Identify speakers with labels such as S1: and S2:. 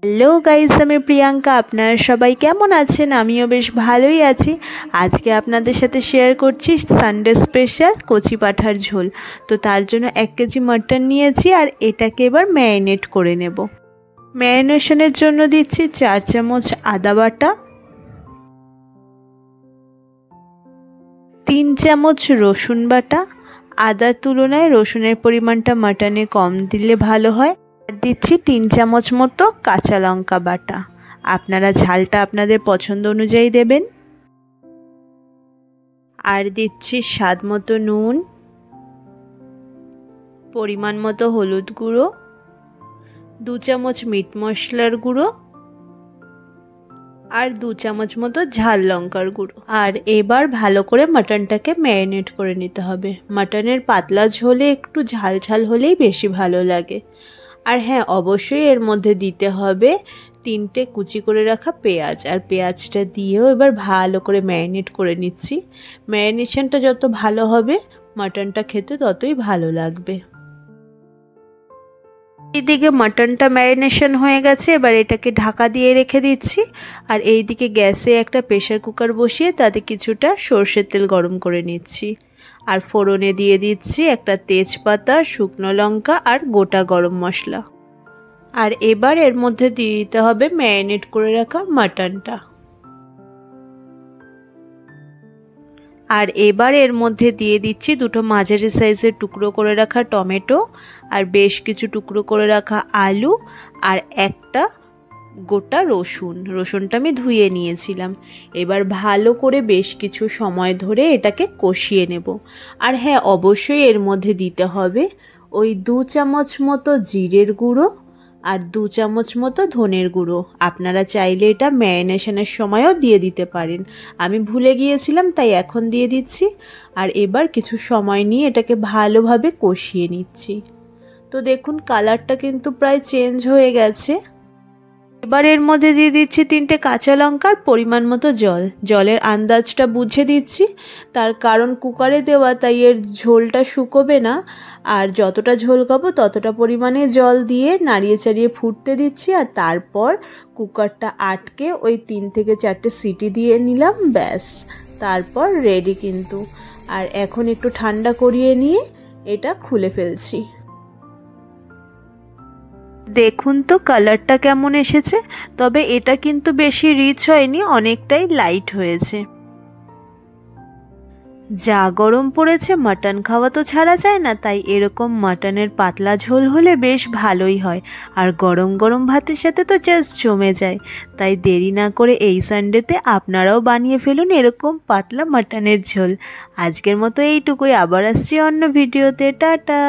S1: Hello guys, আমি প্রিয়াঙ্কা। আপনারা সবাই কেমন আছেন? আমিও বেশ ভালোই আছি। আজকে আপনাদের সাথে শেয়ার করছি সানডে স্পেশাল কচি পাঁঠার ঝোল। তো তার জন্য 1 কেজি মাটন নিয়েছি আর এটাকে এবার ম্যারিনেট করে নেব। ম্যারিনেশনের জন্য দিচ্ছি 4 চামচ আদা বাটা, 3 চামচ রসুন বাটা। আদার তুলনায় রসুনের পরিমাণটা মাটনে কম দিলে ভালো হয়। আর দিচ্ছি 3 চামচ মতো কাঁচা লঙ্কা বাটা। আপনারা ঝালটা আপনাদের পছন্দ অনুযায়ী দেবেন। আর দিচ্ছি স্বাদ মতো নুন, পরিমাণ মতো হলুদ গুঁড়ো, 2 চামচ মিট মশলার গুঁড়ো আর 2 চামচ মতো ঝাল লঙ্কার গুঁড়ো। আর এবার ভালো করে মাটনটাকে ম্যারিনেট করে নিতে হবে। মাটনের পাতলা ঝোলে একটু ঝাল ঝাল হলেই বেশি ভালো লাগে। আর হ্যাঁ, অবশ্যই এর মধ্যে দিতে হবে 3টে কুচি করে রাখা পেঁয়াজ। আর পেঁয়াজটা দিয়েও এবার ভালো করে ম্যারিনেট করে নিচ্ছি। ম্যারিনেশনটা যত ভালো হবে মাটনটা খেতে ততই ভালো লাগবে। এইদিকে মাটনটা ম্যারিনেশন হয়ে গেছে, এবার এটাকে ঢাকা দিয়ে রেখে দিচ্ছি। আর এইদিকে গ্যাসে একটা প্রেসার কুকার বসিয়ে তাতে কিছুটা সর্ষের তেল গরম করে নিচ্ছি। আর ফোড়নে দিয়ে দিচ্ছি একটা তেজপাতা, শুকনো লঙ্কা আর গোটা গরম মশলা। আর এবার এর মধ্যে দিয়ে দিতে হবে ম্যারিনেট করে রাখা মাটনটা। আর এবার এর মধ্যে দিয়ে দিচ্ছি 2টো মাঝারি সাইজের টুকরো করে রাখা টমেটো আর বেশ কিছু টুকরো করে রাখা আলু আর একটা গোটা রসুনটা আমি ধুয়ে নিয়েছিলাম। এবার ভালো করে বেশ কিছু সময় ধরে এটাকে কষিয়ে নেব। আর হ্যাঁ, অবশ্যই এর মধ্যে দিতে হবে ওই 2 চামচ মতো জিরের গুঁড়ো আর 2 চামচ মতো ধনের গুঁড়ো। আপনারা চাইলে এটা ম্যারিনেশনের সময়ও দিয়ে দিতে পারেন। আমি ভুলে গিয়েছিলাম তাই এখন দিয়ে দিচ্ছি। আর এবার কিছু সময় নিয়ে এটাকে ভালোভাবে কষিয়ে নিচ্ছি। তো দেখুন কালারটা কিন্তু প্রায় চেঞ্জ হয়ে গেছে। এবার এর মধ্যে দিয়ে দিচ্ছি 3টে কাঁচা লঙ্কার পরিমাণ মতো জল। জলের আন্দাজটা বুঝে দিচ্ছি, তার কারণ কুকারে দেওয়া, তাই এর ঝোলটা শুকোবে না। আর যতটা ঝোল খাবো ততটা পরিমাণে জল দিয়ে নাড়িয়ে চাড়িয়ে ফুটতে দিচ্ছি। আর তারপর কুকারটা আটকে ওই 3 থেকে 4টে সিটি দিয়ে নিলাম, ব্যাস তারপর রেডি কিন্তু। আর এখন একটু ঠান্ডা করিয়ে নিয়ে এটা খুলে ফেলছি। দেখুন তো কালারটা কেমন এসেছে। তবে এটা কিন্তু বেশি রিচ হয়নি, অনেকটাই লাইট হয়েছে। যা গরম পড়েছে, মাটন খাওয়া তো ছাড়া যায় না, তাই এরকম মাটনের পাতলা ঝোল হলে বেশ ভালোই হয়। আর গরম গরম ভাতের সাথে তো জাস্ট জমে যায়। তাই দেরি না করে এই সানডেতে আপনারাও বানিয়ে ফেলুন এরকম পাতলা মাটনের ঝোল। আজকের মতো এইটুকুই, আবার আসছি অন্য ভিডিওতে। টাটা।